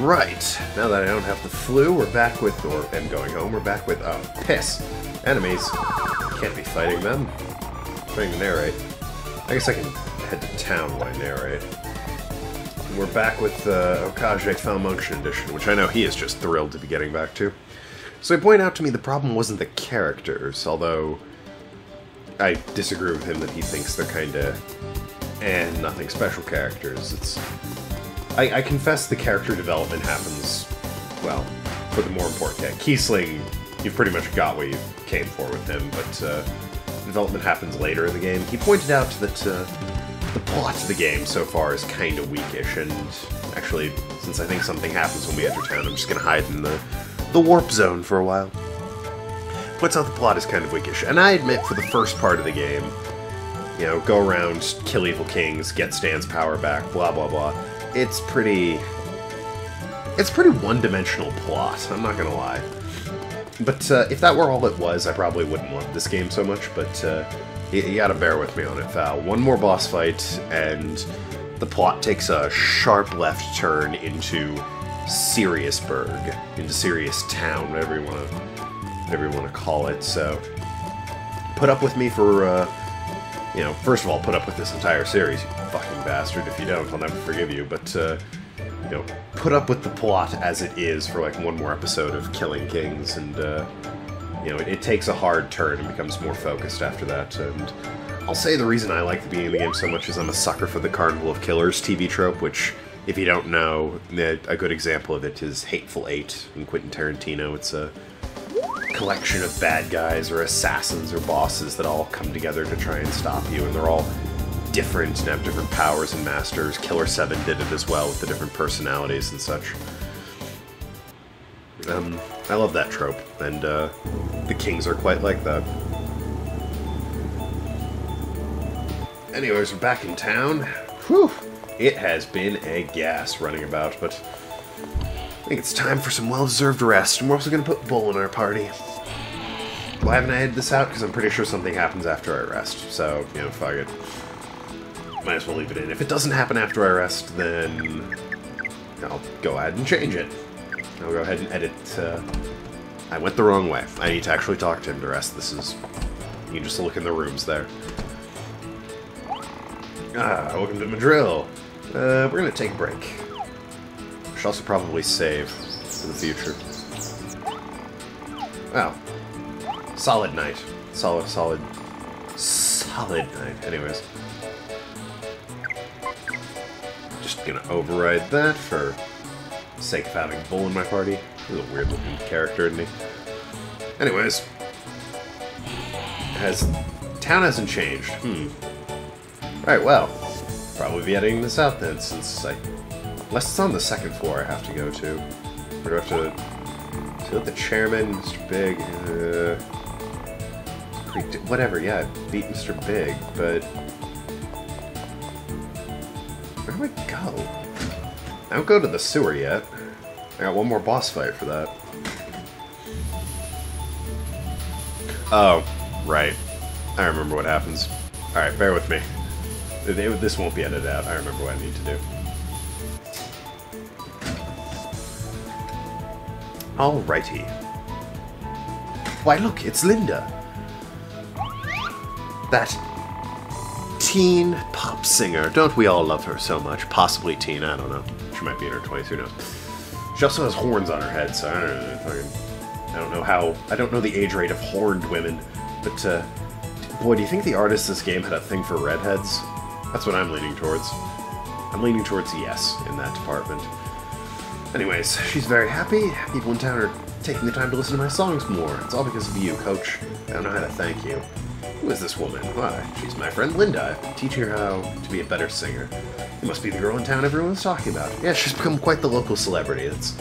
Right, now that I don't have the flu, we're back with, or am going home, we're back with, oh, piss. Enemies. Can't be fighting them. Trying to narrate. I guess I can head to town while I narrate. And we're back with Okage Falmunction Edition, which I know he is just thrilled to be getting back to. So he pointed out to me the problem wasn't the characters, although I disagree with him that he thinks they're kinda nothing special characters. It's I confess the character development happens, well, for the more important character. Kiesling, you've pretty much got what you came for with him, but development happens later in the game. He pointed out that the plot of the game so far is kind of weakish, and actually, since I think something happens when we enter town, I'm just going to hide in the warp zone for a while. Points out the plot is kind of weakish, and I admit for the first part of the game, you know, go around, kill evil kings, get Stan's power back, blah blah blah. It's pretty one-dimensional plot, I'm not gonna lie. But if that were all it was, I probably wouldn't love this game so much, but you gotta bear with me on it, Val. One more boss fight, and the plot takes a sharp left turn into Siriusburg, into Sirius Town, whatever you want to call it, so put up with me for, you know, first of all, put up with this entire series, you fucking bastard. If you don't, I'll never forgive you, but, you know, put up with the plot as it is for, like, one more episode of Killing Kings, and, you know, it takes a hard turn and becomes more focused after that, and I'll say the reason I like the beginning of the game so much is I'm a sucker for the Carnival of Killers TV trope, which, if you don't know, a good example of it is Hateful Eight in Quentin Tarantino. It's a collection of bad guys or assassins or bosses that all come together to try and stop you, and they're all different and have different powers and masters. Killer 7 did it as well with the different personalities and such. I love that trope, and the Kings are quite like that. Anyways, we're back in town. Whew! It has been a gas running about, but I think it's time for some well-deserved rest, and we're also going to put Bull in our party. Why haven't I edited this out? Because I'm pretty sure something happens after I rest, so, you know, fuck it. Might as well leave it in. If it doesn't happen after I rest, then I'll go ahead and change it. I'll go ahead and edit, I went the wrong way. I need to actually talk to him to rest. This is, you can just look in the rooms there. Ah, welcome to Madrill. We're gonna take a break. Should also probably save for the future. Wow. Solid night. Solid night. Anyways. Just gonna override that for the sake of having Bull in my party. He's a weird looking character, isn't he? Anyways. Town hasn't changed. Right, well. Probably be editing this out then, since unless it's on the second floor I have to go to. Or do I have to deal with the chairman, Mr. Big, whatever, yeah, beat Mr. Big, but where do I go? I don't go to the sewer yet. I got one more boss fight for that. Oh, right. I remember what happens. Alright, bear with me. This won't be edited out. I remember what I need to do. Alrighty. Why look, it's Linda. That teen pop singer. Don't we all love her so much? Possibly teen, I don't know. She might be in her 20s, who knows. She also has horns on her head, so I don't know how. I don't know the age rate of horned women, but boy, do you think the artist of this game had a thing for redheads? That's what I'm leaning towards. I'm leaning towards yes in that department. Anyways, she's very happy. People in town are taking the time to listen to my songs more. It's all because of you, Coach. I don't know how to thank you. Who is this woman? Why, she's my friend Linda. I've been teaching her how to be a better singer. You must be the girl in town everyone's talking about. Yeah, she's become quite the local celebrity. It's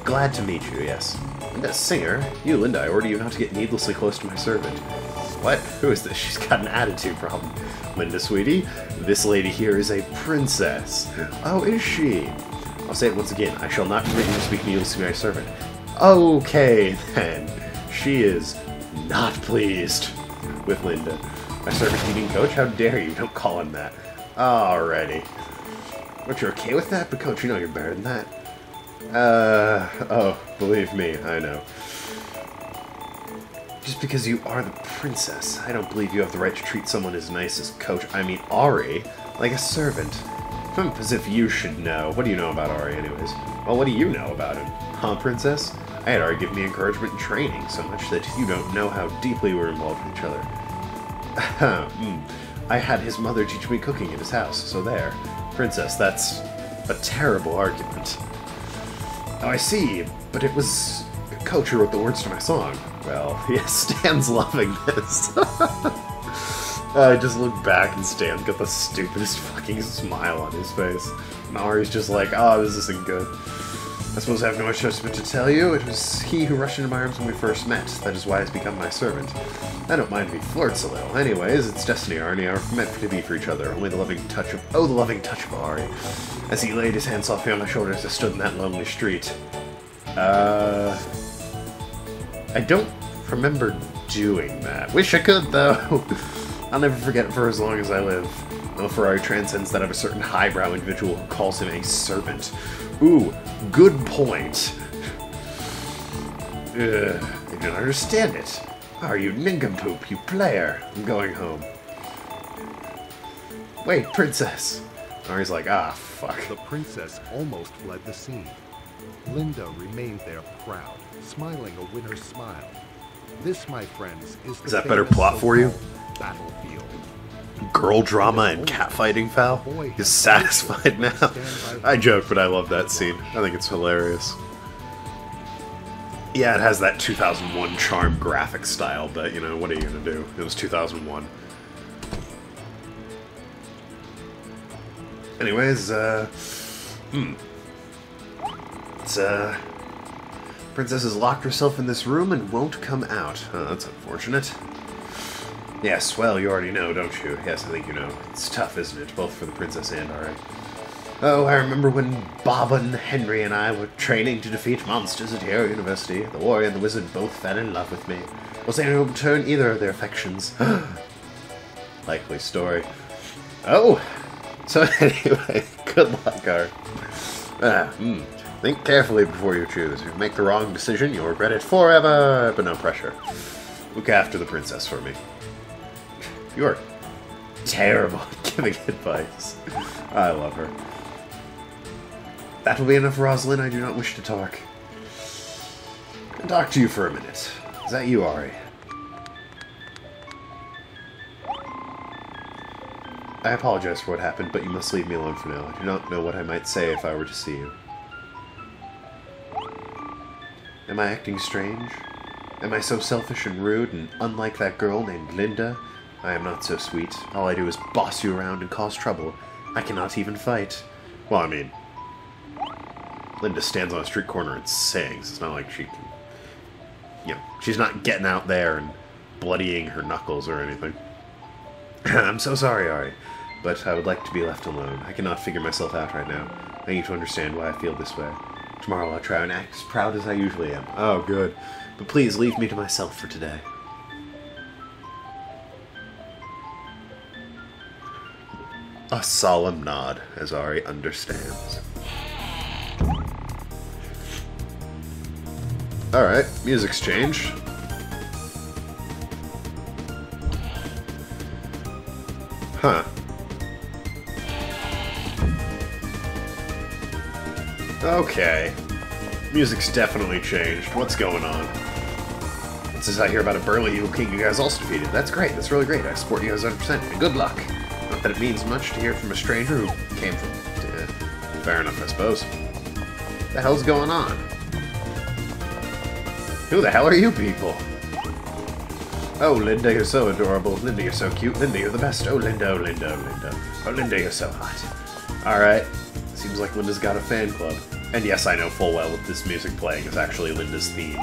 glad to meet you, yes. Linda, singer? You, Linda, I order you not to get needlessly close to my servant. What? Who is this? She's got an attitude problem. Linda, sweetie, this lady here is a princess. Oh, is she? I'll say it once again. I shall not permit you to speak needlessly to my servant. Okay, then. She is not pleased with Linda. My servant eating Coach? How dare you? Don't call him that. Alrighty. But you're okay with that? But Coach, you know you're better than that. Oh, believe me, I know. Just because you are the princess, I don't believe you have the right to treat someone as nice as Ari, like a servant. As if you should know. What do you know about Ari, anyways? Well, what do you know about him? Huh, princess? I had Ari give me encouragement and training, so much that you don't know how deeply we're involved with each other. I had his mother teach me cooking at his house, so there. Princess, that's a terrible argument. Oh, I see, but it was Coach who wrote the words to my song. Well, yes, Stan's loving this. I just look back and Stan's got the stupidest fucking smile on his face. Mari's just like, oh, this isn't good. I suppose I have no choice but to tell you, it was he who rushed into my arms when we first met. That is why he's become my servant. I don't mind if he flirts a little. Anyways, it's destiny, Arnie. Are meant to be for each other. Only the loving touch of... Oh, the loving touch of Ari. As he laid his hand softly on my shoulder as I stood in that lonely street. I don't remember doing that. Wish I could, though. I'll never forget it for as long as I live. No Ferrari transcends that of a certain highbrow individual who calls him a servant. Ooh, good point. I don't understand it. Are you nincompoop, you player? I'm going home. Wait, princess. Ari's like, ah, fuck. The princess almost fled the scene. Linda remained there proud, smiling a winner's smile. This, my friends, is that better plot for you? Battlefield. Girl drama and catfighting, Val? He's satisfied now. I joke, but I love that scene. I think it's hilarious. Yeah, it has that 2001 charm graphic style, but, you know, what are you gonna do? It was 2001. Anyways, Princess has locked herself in this room and won't come out. Oh, that's unfortunate. Yes, well, you already know, don't you? Yes, I think you know. It's tough, isn't it? Both for the princess and Ari. Oh, I remember when Baba and Henry and I were training to defeat monsters at Hero University. The warrior and the wizard both fell in love with me. Was they able to turn either of their affections? Likely story. Oh! So anyway, good luck, Ari. Think carefully before you choose. If you make the wrong decision, you'll regret it forever. But no pressure. Look after the princess for me. You are terrible at giving advice. I love her. That will be enough, Rosalind. I do not wish to talk. I'll talk to you for a minute. Is that you, Ari? I apologize for what happened, but you must leave me alone for now. I do not know what I might say if I were to see you. Am I acting strange? Am I so selfish and rude and unlike that girl named Linda? I am not so sweet. All I do is boss you around and cause trouble. I cannot even fight. Well, I mean, Linda stands on a street corner and sings. It's not like she can... You know, she's not getting out there and bloodying her knuckles or anything. I'm so sorry, Ari, but I would like to be left alone. I cannot figure myself out right now. I need to understand why I feel this way. Tomorrow I'll try and act as proud as I usually am. Oh, good. But please leave me to myself for today. A solemn nod, as Ari understands. Alright, music's changed. Huh. Okay. Music's definitely changed. What's going on? Since I hear about a burly evil king you guys also defeated. That's great. That's really great. I support you guys 100%. And good luck. Not that it means much to hear from a stranger who came from... fair enough, I suppose. What the hell's going on? Who the hell are you people? Oh, Linda, you're so adorable. Linda, you're so cute. Linda, you're the best. Oh, Linda, oh, Linda, oh, Linda. Oh, Linda, you're so hot. Alright. Seems like Linda's got a fan club. And yes, I know full well that this music playing is actually Linda's theme.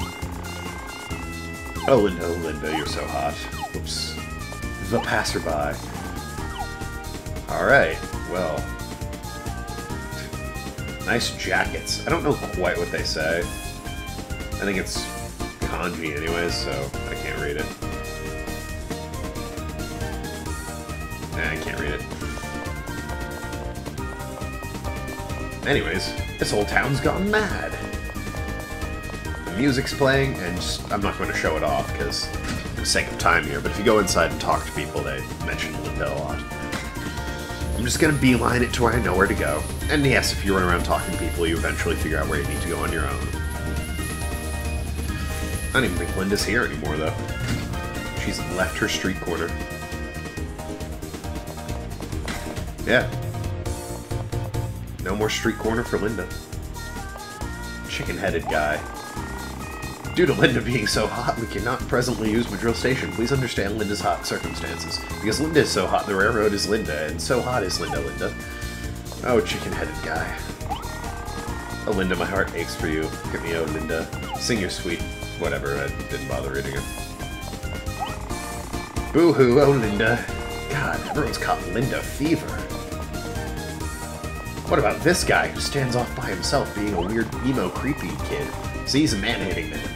Oh, Linda, you're so hot. Oops. The passerby. Alright, well. Nice jackets. I don't know quite what they say. I think it's kanji anyways, so I can't read it. Nah, I can't read it. Anyways, This whole town's gone mad. The music's playing, and I'm not going to show it off, because for the sake of time here, but if you go inside and talk to people, they mention Linda a lot. I'm just going to beeline it to where I know where to go. And yes, if you run around talking to people, you eventually figure out where you need to go on your own. I don't even think Linda's here anymore, though. She's left her street corner. Yeah. No more street corner for Linda. Chicken-headed guy. Due to Linda being so hot, we cannot presently use Madrill Station. Please understand Linda's hot circumstances. Because Linda is so hot, the railroad is Linda, and so hot is Linda. Oh, chicken-headed guy. Oh, Linda, my heart aches for you. Look at me, oh, Linda. Sing your sweet... whatever, I didn't bother reading it. Boo-hoo, oh, Linda. God, everyone's caught Linda fever. What about this guy who stands off by himself being a weird, emo, creepy kid? See, he's a man-hating man.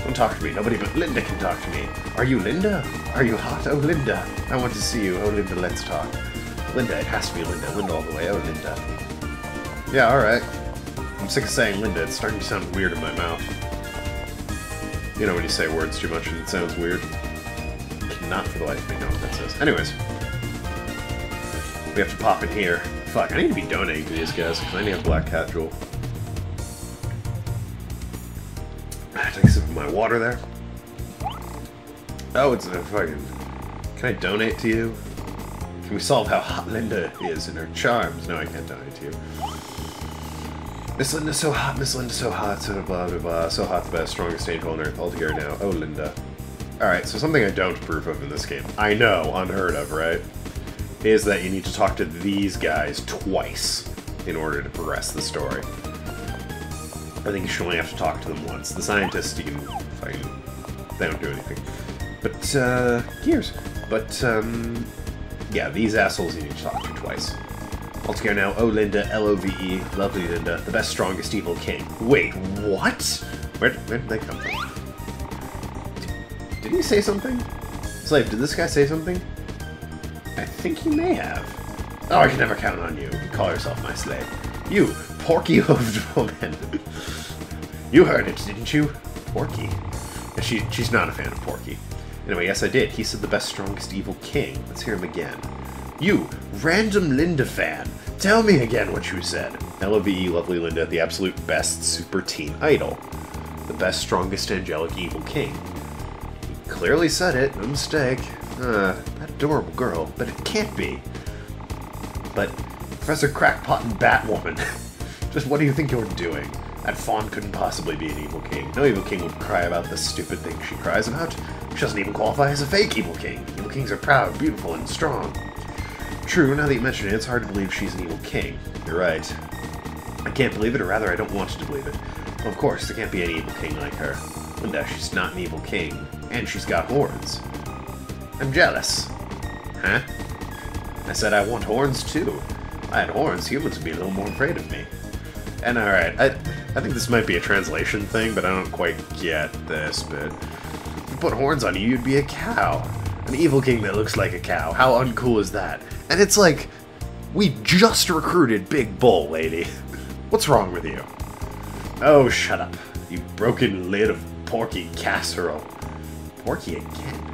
Don't talk to me. Nobody but Linda can talk to me. Are you Linda? Are you hot? Oh, Linda. I want to see you. Oh, Linda, let's talk. Linda, it has to be Linda. Linda all the way. Oh, Linda. Yeah, alright. I'm sick of saying Linda. It's starting to sound weird in my mouth. You know when you say words too much and it sounds weird? Cannot for the life of me know what that says. Anyways. We have to pop in here. Fuck, I need to be donating to these guys because I need a black cat jewel. Take a sip of my water there. Oh, it's a fucking... Can I donate to you? Can we solve how hot Linda is and her charms? No, I can't donate to you. Miss Linda's so hot, Miss Linda's so hot, so blah blah blah, so hot, the best, strongest angel on earth, all together now. Oh, Linda. Alright, so something I don't approve of in this game, I know, unheard of, right? Is that you need to talk to these guys twice in order to progress the story. I think you should only have to talk to them once. The scientists, you can fucking... they don't do anything. But, gears. But, yeah, these assholes you need to talk to twice. Altogether now, oh Linda, L-O-V-E, lovely Linda, the best, strongest, evil king. Wait, what? Where did they come from? Did he say something? Slave, did this guy say something? I think he may have. Oh, I can never count on you. You call yourself my slave. You, porky-hoofed woman. You heard it, didn't you? Porky. She's not a fan of Porky. Anyway, yes I did. He said the best, strongest, evil king. Let's hear him again. You, random Linda fan. Tell me again what you said. L-O-V-E, lovely Linda, the absolute best super teen idol. The best, strongest, angelic, evil king. He clearly said it, no mistake. That adorable girl, but it can't be. But, Professor Crackpot and Batwoman, just what do you think you're doing? That fawn couldn't possibly be an evil king. No evil king would cry about the stupid thing she cries about. She doesn't even qualify as a fake evil king. Evil kings are proud, beautiful, and strong. True, now that you mention it, it's hard to believe she's an evil king. You're right. I can't believe it, or rather I don't want to believe it. Well, of course, there can't be an evil king like her. Linda, she's not an evil king. And she's got horns. I'm jealous. Huh? I said I want horns too. If I had horns, humans would be a little more afraid of me. And alright, I think this might be a translation thing, but I don't quite get this bit. If you put horns on you, you'd be a cow. An evil king that looks like a cow. How uncool is that? And it's like, we just recruited Big Bull, lady. What's wrong with you? Oh, shut up. You broken lid of Porky casserole. Porky again?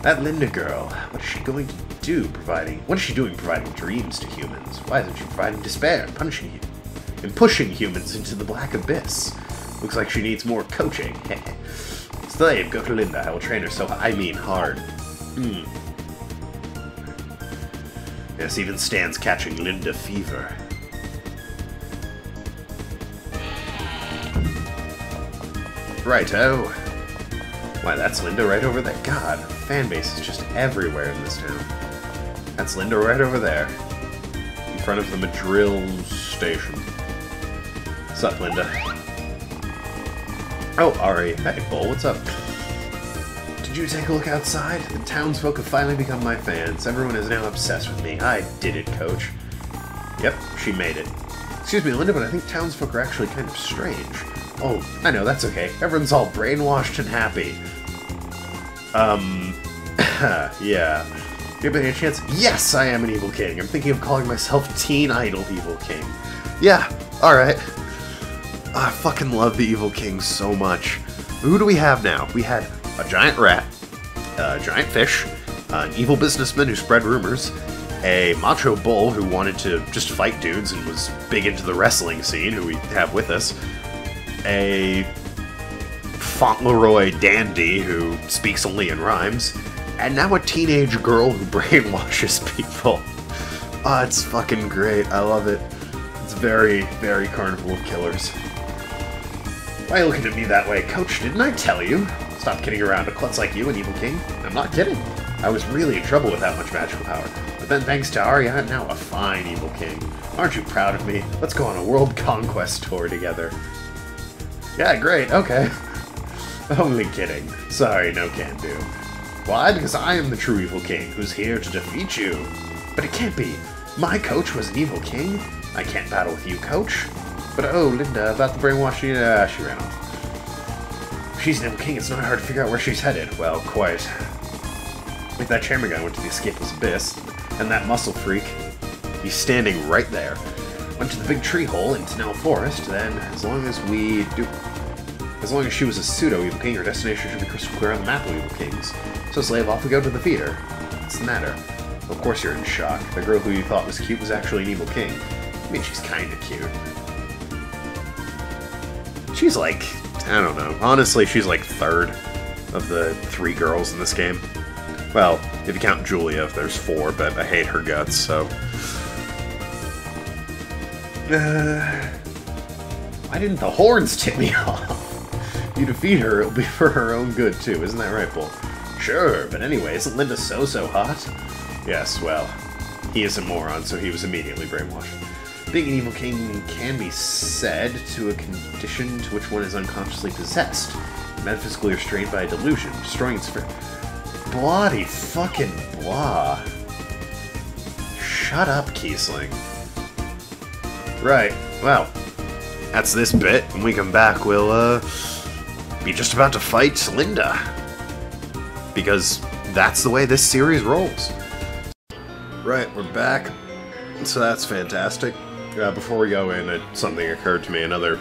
That Linda girl, what is she going to do what is she doing providing dreams to humans? Why isn't she providing despair and pushing humans into the black abyss? Looks like she needs more coaching. Slave, go to Linda. I will train her so hard. Yes, even Stan's catching Linda fever. Righto. Why, that's Linda right over there. God, her fan base is just everywhere in this town. That's Linda right over there. In front of the Madrill Station. What's up, Linda? Oh, Ari. Hey, Bull, what's up? Did you take a look outside? The townsfolk have finally become my fans. Everyone is now obsessed with me. I did it, Coach. Yep, she made it. Excuse me, Linda, but I think townsfolk are actually kind of strange. Oh, I know, that's okay. Everyone's all brainwashed and happy. Yeah. Give me a chance. Yes, I am an evil king. I'm thinking of calling myself Teen Idol Evil King. Yeah, Alright. I fucking love the Evil King so much. Who do we have now? We had a giant rat, a giant fish, an evil businessman who spread rumors, a macho bull who wanted to just fight dudes and was big into the wrestling scene, who we have with us, a Fauntleroy dandy who speaks only in rhymes, and now a teenage girl who brainwashes people. Ah, it's fucking great. I love it. It's very, very Carnival of Killers. Why are you looking at me that way, Coach? Didn't I tell you? Stop kidding around a klutz like you and Evil King. I'm not kidding. I was really in trouble with that much magical power. But then thanks to Arya, I'm now a fine Evil King. Aren't you proud of me? Let's go on a world conquest tour together. Yeah, great, okay. Only kidding. Sorry, no can do. Why? Because I am the true Evil King, who's here to defeat you. But it can't be. My coach was an Evil King. I can't battle with you, Coach. But oh, Linda, about the brainwashing, she ran off. She's an Evil King, it's not hard to figure out where she's headed. Well, quite. Like that chairman guy went to the escapeless abyss, and that muscle freak, he's standing right there. Went to the big tree hole in Tenell Forest, then, as long as she was a pseudo-Evil King, her destination should be crystal clear on the map of Evil Kings. So slave, off we go to the theater. What's the matter? Of course you're in shock. The girl who you thought was cute was actually an Evil King. I mean, she's kinda cute. She's like, I don't know, honestly, she's like third of the 3 girls in this game. Well, if you count Julia, there's 4, but I hate her guts, so... why didn't the horns tip me off? If you defeat her, it'll be for her own good, too. Isn't that right, Bull? Sure, but anyway, isn't Linda so hot? Yes, well, he is a moron, so he was immediately brainwashed. Being an Evil King can be said to a condition to which one is unconsciously possessed, metaphysically restrained by a delusion, destroying its bloody fucking blah. Shut up, Kiesling. Right, well, that's this bit. When we come back, we'll, be just about to fight Linda. Because that's the way this series rolls. Right, we're back. So that's fantastic. Before we go in, something occurred to me, another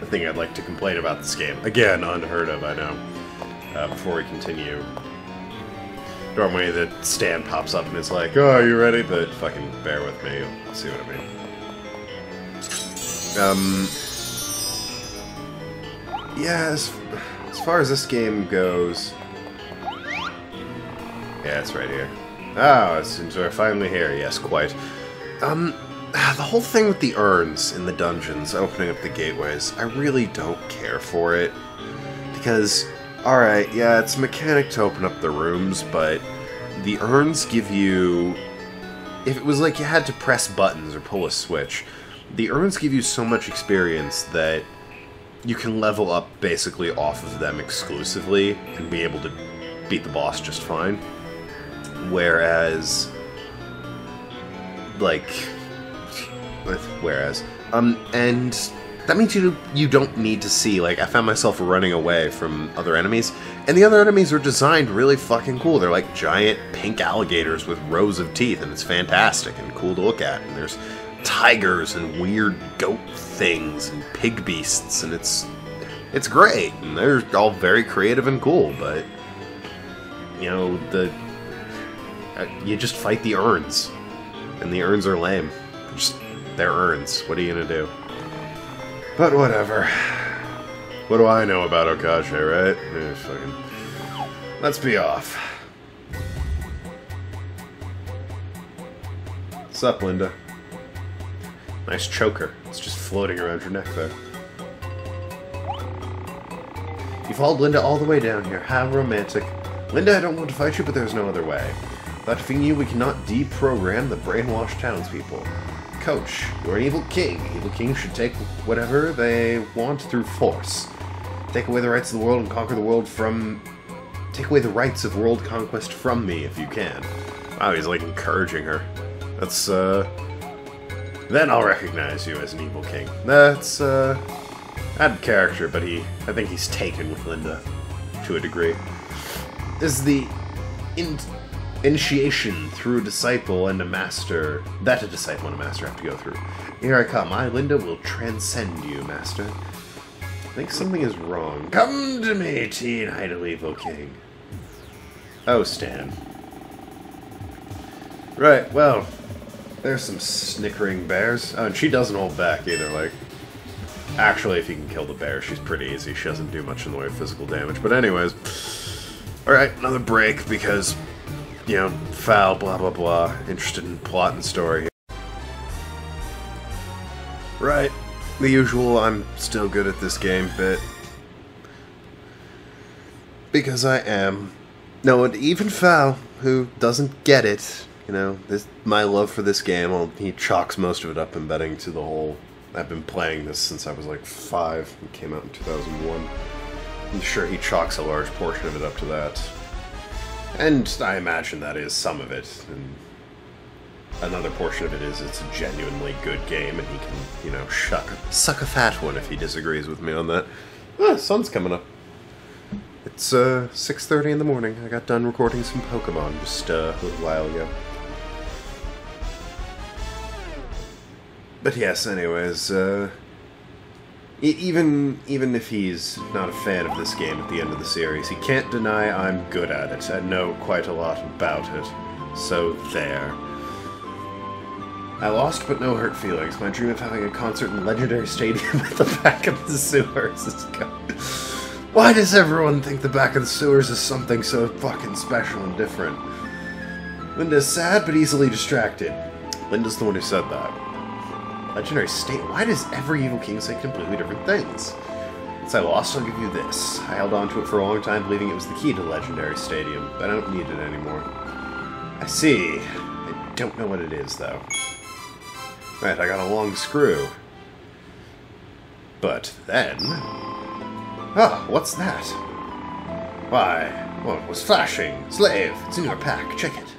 thing I'd like to complain about this game. Again, unheard of, I know. Before we continue, normally the stand pops up and it's like, oh, are you ready? But fucking bear with me, you'll see what I mean. Yeah, as far as this game goes... Yeah, it's right here. Oh, it seems we're finally here. Yes, quite. The whole thing with the urns in the dungeons, opening up the gateways, I really don't care for it. Because, alright, yeah, it's a mechanic to open up the rooms, but the urns give you... If it was like you had to press buttons or pull a switch, the urns give you so much experience that you can level up basically off of them exclusively and be able to beat the boss just fine. Whereas... and that means you don't need to see, like, I found myself running away from other enemies, and the other enemies are designed really fucking cool. They're like giant pink alligators with rows of teeth, and it's fantastic and cool to look at. And there's tigers and weird goat things and pig beasts, and it's great, and they're all very creative and cool, but, you know, you just fight the urns, and the urns are lame. They're urns. What are you gonna do? But whatever. What do I know about Okage, right? Fucking... Let's be off. What's up, Linda? Nice choker. It's just floating around your neck there. You followed Linda all the way down here. How romantic. Linda, I don't want to fight you, but there's no other way. Without defeating you, we cannot deprogram the brainwashed townspeople. Coach, you're an evil king. Evil kings should take whatever they want through force. Take away the rights of the world and conquer the world from... Take away the rights of world conquest from me, if you can. Wow, he's like encouraging her. That's, Then I'll recognize you as an evil king. That's, add character, but I think he's taken with Linda. To a degree. This is the... initiation through a disciple and a master that a disciple and a master have to go through. Here I come. I, Linda, will transcend you, master. I think something is wrong. Come to me, teen idol evil king. Oh, Stan. Right, well, there's some snickering bears. Oh, and she doesn't hold back either, like... Actually, if you can kill the bear, she's pretty easy. She doesn't do much in the way of physical damage. But anyways... Alright, another break, because... You know, foul, blah blah blah. Interested in plot and story here. Right. The usual, I'm still good at this game bit. Because I am. No, and even Foul, who doesn't get it, you know, my love for this game, well, he chalks most of it up in betting to the whole... I've been playing this since I was like 5. It came out in 2001. I'm sure he chalks a large portion of it up to that. And I imagine that is some of it. And another portion of it is it's a genuinely good game, and he can, you know, suck a fat one if he disagrees with me on that. Ah, sun's coming up. It's 6:30 in the morning. I got done recording some Pokemon just a little while ago. But yes, anyways, even if he's not a fan of this game at the end of the series, he can't deny I'm good at it. I know quite a lot about it. So there. I lost but no hurt feelings. My dream of having a concert in Legendary Stadium at the back of the sewers is gone. Why does everyone think the back of the sewers is something so fucking special and different? Linda's sad but easily distracted. Linda's the one who said that. Legendary State. Why does every evil king say completely different things? Since I lost, I'll give you this. I held on to it for a long time, believing it was the key to Legendary Stadium, but I don't need it anymore. I see. I don't know what it is, though. Right, I got a long screw. But then... Oh, what's that? Why, what was flashing? Slave, it's in your pack. Check it.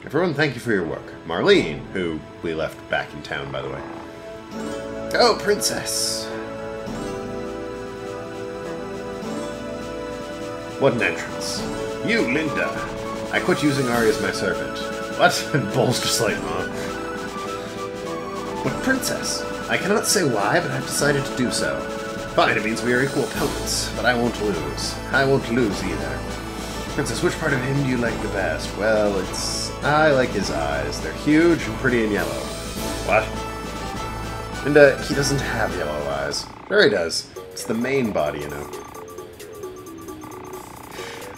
Everyone, thank you for your work. Marlene, who we left back in town, by the way. Oh, princess! What an entrance. You, Linda! I quit using Ari as my servant. What? And Bull's just like, huh? But princess! I cannot say why, but I've decided to do so. Fine, it means we are equal opponents, but I won't lose. I won't lose either. Princess, which part of him do you like the best? Well, I like his eyes. They're huge and pretty and yellow. What? And, he doesn't have yellow eyes. Sure he does. It's the main body, you know.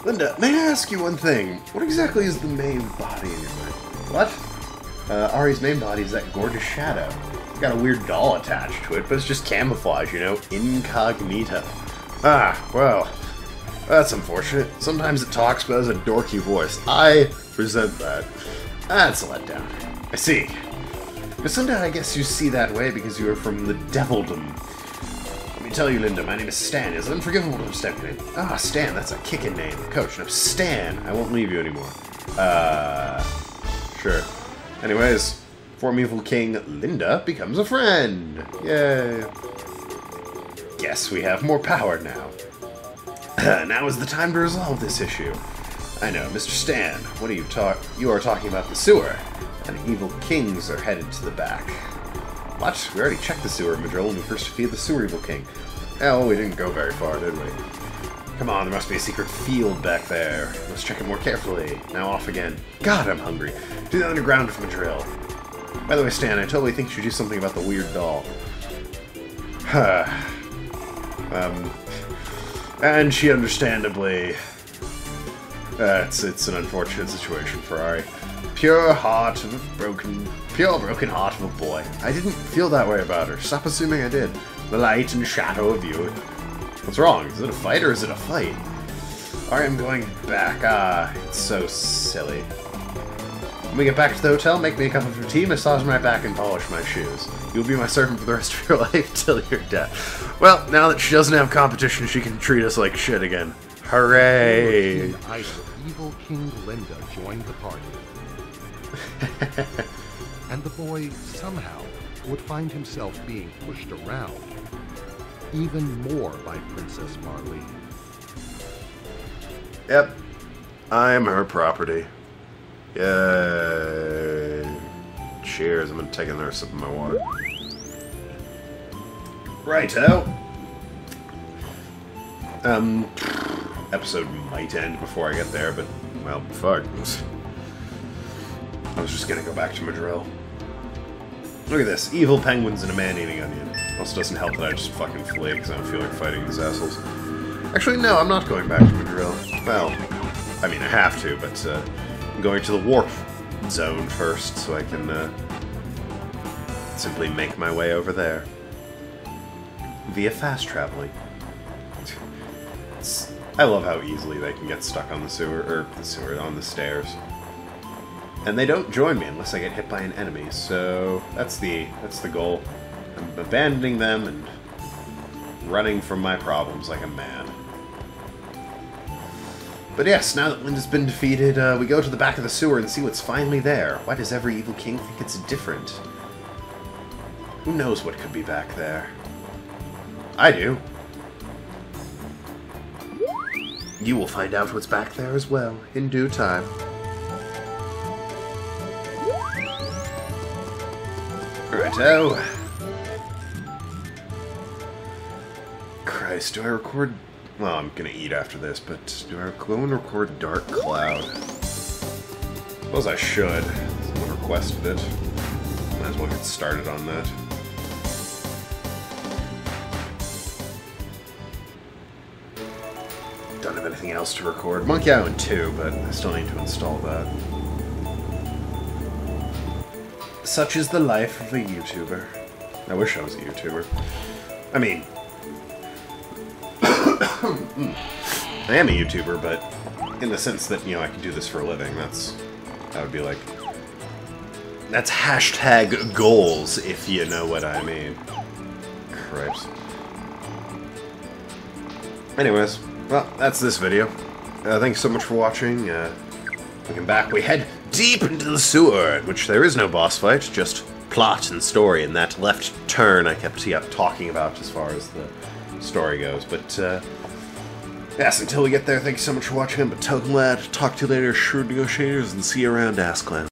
Linda, may I ask you one thing? What exactly is the main body in your mind? What? Ari's main body is that gorgeous shadow. It's got a weird doll attached to it, but it's just camouflage, you know? Incognito. Ah, well... That's unfortunate. Sometimes it talks, but has a dorky voice. I resent that. That's a letdown. I see. But someday I guess you see that way because you are from the Devildom. Let me tell you, Linda, my name is Stan. It's unforgivable to mistake your name. Ah, Stan, that's a kickin' name. Coach, no, Stan. I won't leave you anymore. Sure. Anyways, form evil king Linda becomes a friend. Yay. Guess we have more power now. Now is the time to resolve this issue. I know, Mr. Stan, what are you are talking about the sewer, and evil kings are headed to the back. What? We already checked the sewer, Madrill, when we first defeated the sewer evil king. Oh, we didn't go very far, did we? Come on, there must be a secret field back there. Let's check it more carefully. Now off again. God, I'm hungry. To the underground with Madrill. By the way, Stan, I totally think you should do something about the weird doll. And she understandably... it's an unfortunate situation for Ari. Pure broken heart of a boy. I didn't feel that way about her. Stop assuming I did. The light and shadow of you. What's wrong? Is it a fight or is it a fight? Ari, I'm going back. Ah, it's so silly. When we get back to the hotel, make me a cup of tea, massage my back, and polish my shoes. You'll be my servant for the rest of your life till your death. Well, now that she doesn't have competition, she can treat us like shit again. Hooray! Evil King Linda joined the party. And the boy, somehow, would find himself being pushed around, even more by Princess Marlene. Yep. I'm her property. Yay. Cheers. I'm gonna take another sip of my water. Righto. Episode might end before I get there, but, well, fuck. I was just gonna go back to my drill. Look at this. Evil penguins and a man-eating onion. Also doesn't help that I just fucking flee because I don't feel like fighting these assholes. Actually, no, I'm not going back to Madrill. Well, I mean, I have to, but I'm going to the warp zone first so I can simply make my way over there. Via fast traveling. I love how easily they can get stuck on the sewer, on the stairs. And they don't join me unless I get hit by an enemy, so that's the goal. I'm abandoning them and running from my problems like a man. But yes, now that Linda's been defeated, we go to the back of the sewer and see what's finally there. Why does every evil king think it's different? Who knows what could be back there? I do. You will find out what's back there as well, in due time. Righto. Christ, do I record... Well, I'm gonna eat after this, but do I go and record Dark Cloud? Suppose I should. Someone requested it. Might as well get started on that. Don't have anything else to record. Monkey Island 2, but I still need to install that. Such is the life of a YouTuber. I wish I was a YouTuber. I mean... I am a YouTuber, but in the sense that, you know, I can do this for a living. That would be like... That's hashtag goals, if you know what I mean. Cripes. Anyways, well, that's this video. Thanks so much for watching. Looking back, we head deep into the sewer, at which there is no boss fight, just plot and story, and that left turn I kept talking about as far as the story goes. But, yes, until we get there, thanks so much for watching. I'm Tokenlad. Talk to you later, shrewd negotiators, and see you around, Ass Clan.